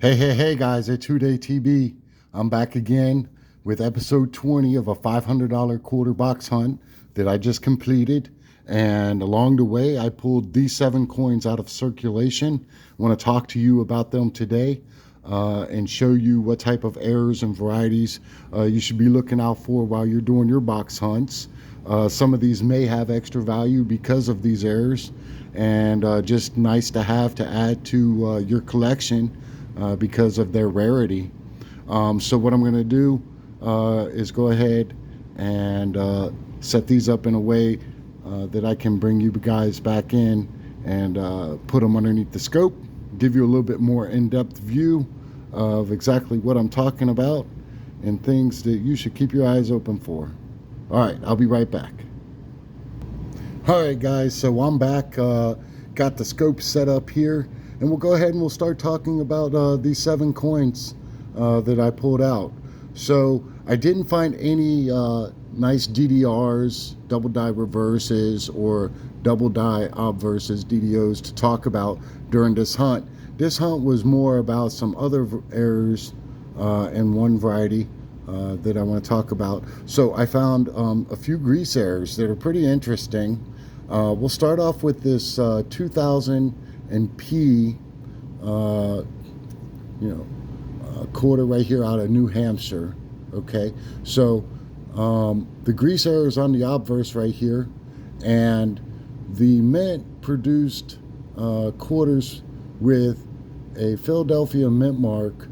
Hey guys, it's 2 Day TB. I'm back again with episode 20 of a $500 quarter box hunt that I just completed. And along the way, I pulled these 7 coins out of circulation. I want to talk to you about them today and show you what type of errors and varieties you should be looking out for while you're doing your box hunts. Some of these may have extra value because of these errors, and just nice to have to add to your collection because of their rarity. So what I'm going to do is go ahead and set these up in a way that I can bring you guys back in and put them underneath the scope, give you a little bit more in-depth view of exactly what I'm talking about and things that you should keep your eyes open for. All right, I'll be right back. All right, guys, so I'm back. Got the scope set up here, and we'll go ahead and we'll start talking about these 7 coins that I pulled out. So I didn't find any nice DDRs, double die reverses, or double die obverses, DDOs, to talk about during this hunt. This hunt was more about some other errors and one variety that I want to talk about. So I found a few grease errors that are pretty interesting. We'll start off with this 2000 and P quarter right here out of New Hampshire. Okay, so the grease error is on the obverse right here, and the mint produced quarters with a Philadelphia mint mark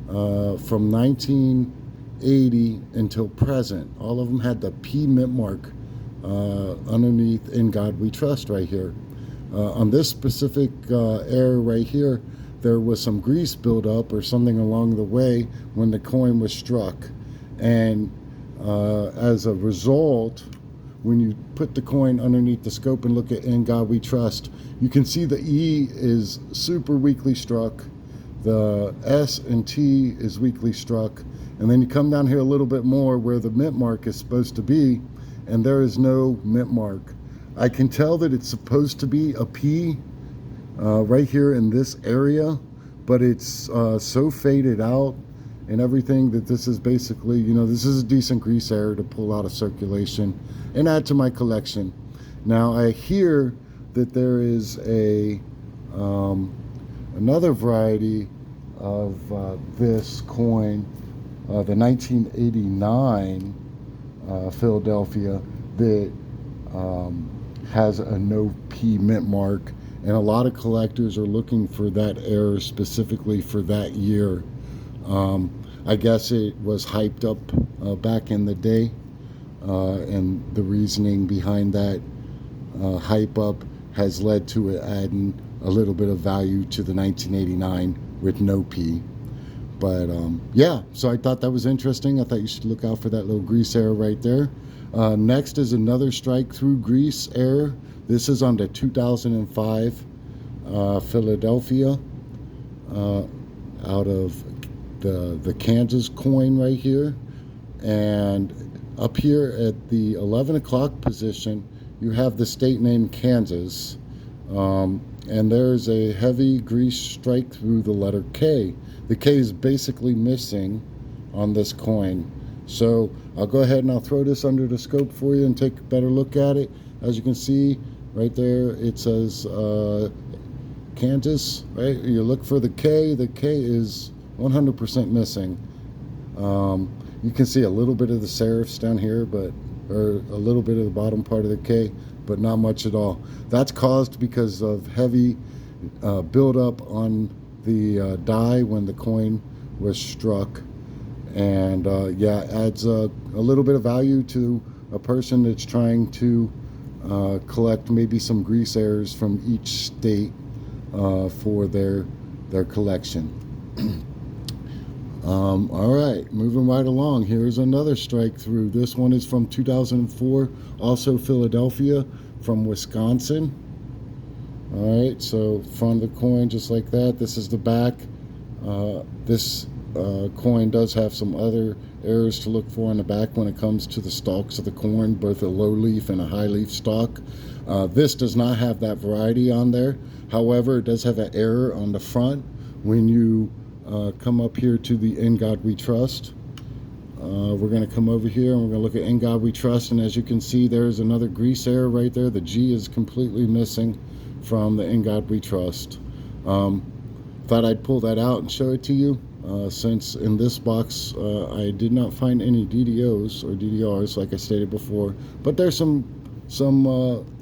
from 1980 until present. All of them had the P mint mark underneath "In God We Trust" right here. On this specific error right here, there was some grease buildup or something along the way when the coin was struck, and as a result, when you put the coin underneath the scope and look at "In God We Trust," you can see the E is super weakly struck, the S and T is weakly struck, and then you come down here a little bit more where the mint mark is supposed to be, and there is no mint mark. I can tell that it's supposed to be a P right here in this area, but it's so faded out and everything that this is basically, this is a decent grease error to pull out of circulation and add to my collection. Now I hear that there is a another variety of this coin, the 1989 Philadelphia, that has a no P mint mark, and a lot of collectors are looking for that error specifically for that year. I guess it was hyped up back in the day, and the reasoning behind that hype up has led to it adding a little bit of value to the 1989 with no P. But yeah, so I thought that was interesting. I thought you should look out for that little grease error right there. Next is another strike through grease error. This is on the 2005 Philadelphia out of the Kansas coin right here. And up here at the 11 o'clock position, you have the state name Kansas. And there's a heavy grease strike through the letter K. The K is basically missing on this coin. So I'll go ahead and I'll throw this under the scope for you and take a better look at it. As you can see right there, it says Kansas, right? You look for the K is 100% missing. You can see a little bit of the serifs down here, or a little bit of the bottom part of the K, but not much at all. That's caused because of heavy buildup on the die when the coin was struck. And yeah, adds a little bit of value to a person that's trying to collect maybe some grease errors from each state for their collection. All right, moving right along. Here's another strike through. This one is from 2004, also Philadelphia, from Wisconsin. All right, so front of the coin just like that. This is the back. This coin does have some other errors to look for in the back when it comes to the stalks of the corn, both a low leaf and a high leaf stalk. This does not have that variety on there. However, it does have an error on the front when you come up here to the In God We Trust. We're going to come over here and we're going to look at In God We Trust. And as you can see, there's another grease error right there. The G is completely missing from the In God We Trust. Thought I'd pull that out and show it to you. Since in this box I did not find any DDOs or DDRs like I stated before, but there's some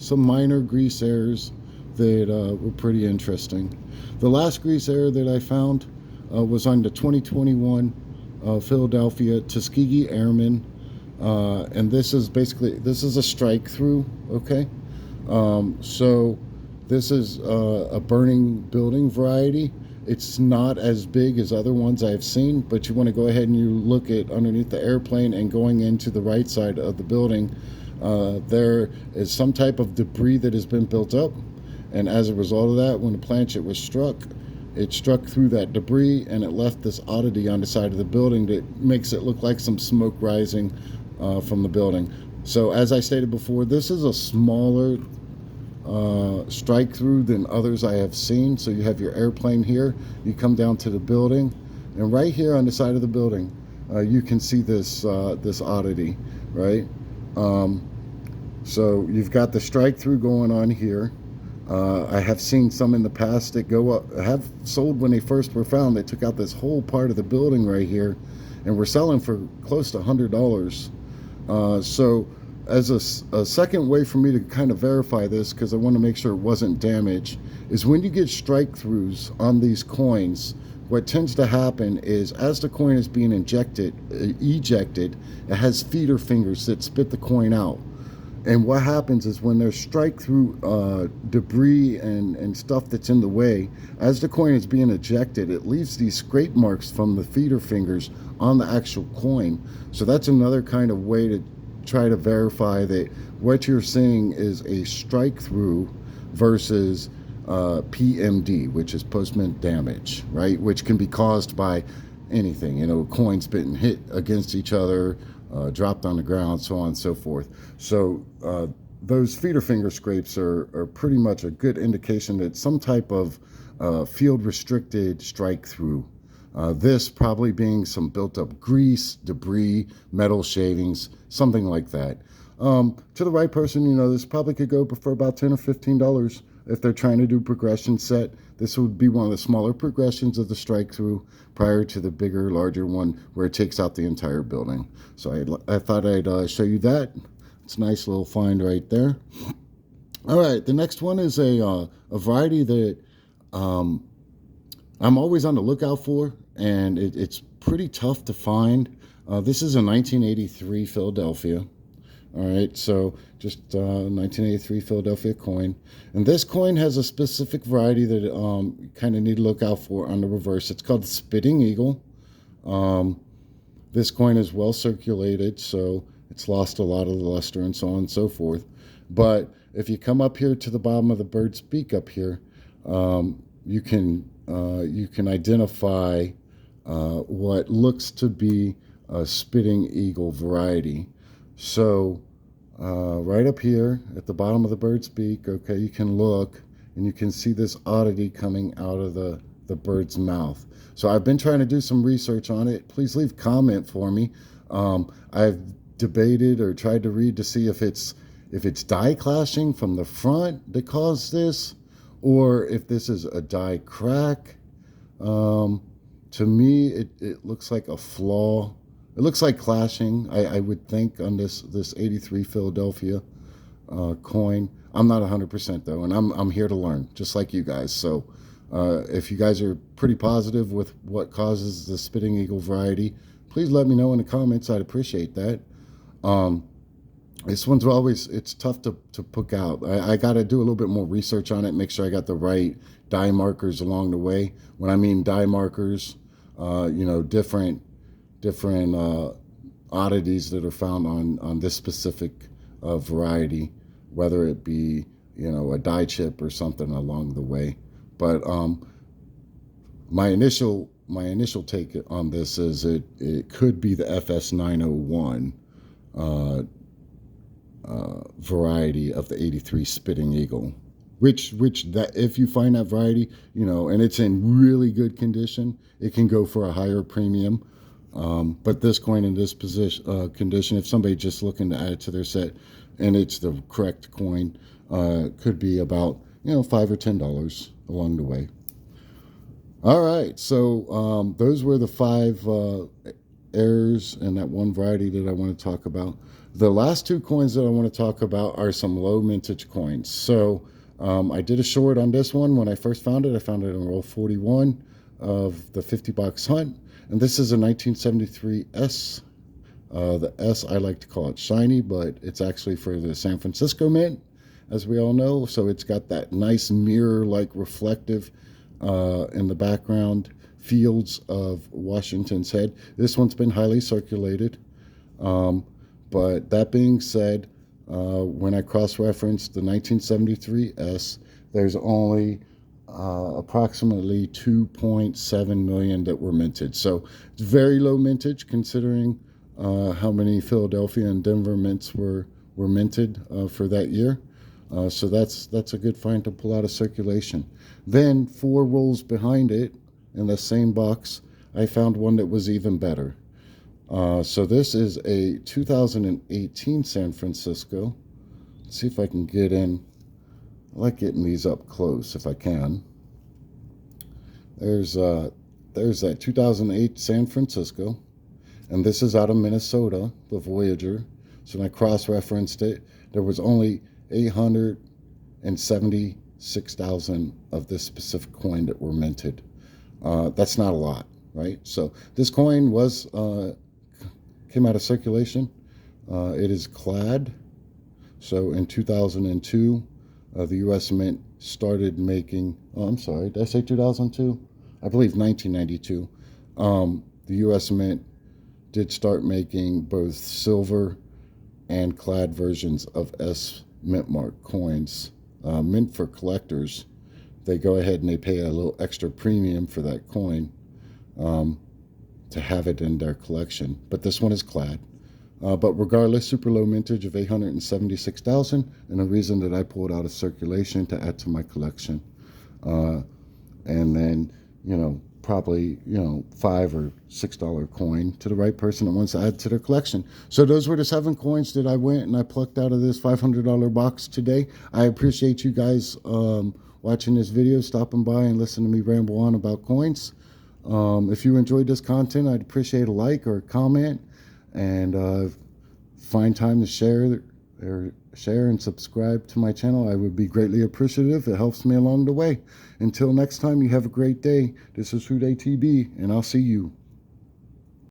minor grease errors that were pretty interesting. The last grease error that I found was on the 2021 Philadelphia Tuskegee Airmen, and this is a strike through. Okay, so this is a burning building variety. It's not as big as other ones I've seen, but you want to go ahead and you look at underneath the airplane and going into the right side of the building. There is some type of debris that has been built up, and as a result of that, when the planchet was struck, it struck through that debris and it left this oddity on the side of the building that makes it look like some smoke rising from the building. So as I stated before, this is a smaller strike through than others I have seen. So you have your airplane here, you come down to the building, and right here on the side of the building you can see this oddity, right? So you've got the strike through going on here. I have seen some in the past that go up, have sold when they first were found. They took out this whole part of the building right here and were selling for close to $100. So as a second way for me to kind of verify this, because I want to make sure it wasn't damaged, is when you get strike throughs on these coins, what tends to happen is as the coin is being ejected, it has feeder fingers that spit the coin out. And what happens is when there's strike through debris and stuff that's in the way, as the coin is being ejected, it leaves these scrape marks from the feeder fingers on the actual coin. So that's another kind of way to try to verify that what you're seeing is a strike through versus PMD, which is postment damage, right? Which can be caused by anything, coins being hit against each other, dropped on the ground, so on and so forth. So those feeder finger scrapes are pretty much a good indication that some type of field restricted strike through. This probably being some built up grease, debris, metal shavings, something like that. To the right person, this probably could go for about $10 or $15 if they're trying to do progression set. This would be one of the smaller progressions of the strike through prior to the bigger, larger one where it takes out the entire building. So I thought I'd show you that. It's a nice little find right there. All right, the next one is a variety that I'm always on the lookout for, and it's pretty tough to find. This is a 1983 Philadelphia. All right, so just 1983 Philadelphia coin. And this coin has a specific variety that you kind of need to look out for on the reverse. It's called the Spitting Eagle. This coin is well circulated, so it's lost a lot of the luster and so on and so forth. But if you come up here to the bottom of the bird's beak up here, you can identify what looks to be a Spitting Eagle variety. So right up here at the bottom of the bird's beak, okay, you can look and you can see this oddity coming out of the bird's mouth. So I've been trying to do some research on it. Please leave comment for me. I've debated or tried to read to see if it's die clashing from the front that caused this, or if this is a die crack. To me, it looks like a flaw. It looks like clashing, I would think, on this 83 Philadelphia coin. I'm not 100% though, and I'm here to learn, just like you guys. So if you guys are pretty positive with what causes the Spitting Eagle variety, please let me know in the comments. I'd appreciate that. This one's it's tough to pick out. I got to do a little bit more research on it, make sure I got the right die markers along the way. When I mean die markers, different oddities that are found on this specific variety, whether it be a die chip or something along the way. But my initial take on this is it could be the FS901 variety of the 83 Spitting Eagle. which that if you find that variety, and it's in really good condition, it can go for a higher premium. But this coin in this position condition, if somebody just looking to add it to their set, and it's the correct coin, could be about $5 or $10 along the way. All right, so those were the five errors and that one variety that I want to talk about. The last two coins that I want to talk about are some low mintage coins. So I did a short on this one when I first found it. I found it in roll 41 of the 50 box hunt. And this is a 1973 S. The S, I like to call it shiny, but it's actually for the San Francisco Mint, as we all know. So it's got that nice mirror-like reflective in the background fields of Washington's head. This one's been highly circulated. But that being said, when I cross-referenced the 1973 S, there's only approximately 2.7 million that were minted. So it's very low mintage considering how many Philadelphia and Denver mints were minted for that year. So that's a good find to pull out of circulation. Then 4 rolls behind it in the same box, I found one that was even better. So this is a 2018 San Francisco. Let's see if I can get in. I like getting these up close if I can. There's that 2008 San Francisco, and this is out of Minnesota, the Voyager. So when I cross-referenced it, there was only 876,000 of this specific coin that were minted. That's not a lot, right? So this coin was came out of circulation. It is clad. So in 2002, the U.S. Mint started making, I'm sorry, did I say 2002? I believe 1992. The U.S. Mint did start making both silver and clad versions of S Mint Mark coins, mint for collectors. They go ahead and they pay a little extra premium for that coin to have it in their collection. But this one is clad. But regardless, super low mintage of 876,000, and a reason that I pulled out of circulation to add to my collection. And then, probably, $5 or $6 coin to the right person that wants to add to their collection. So those were the 7 coins that I went and I plucked out of this $500 box today. I appreciate you guys watching this video, stopping by and listening to me ramble on about coins. If you enjoyed this content, I'd appreciate a like or a comment, and find time to share and subscribe to my channel. I would be greatly appreciative. It helps me along the way. Until next time, you have a great day. This is Circulated TB, and I'll see you.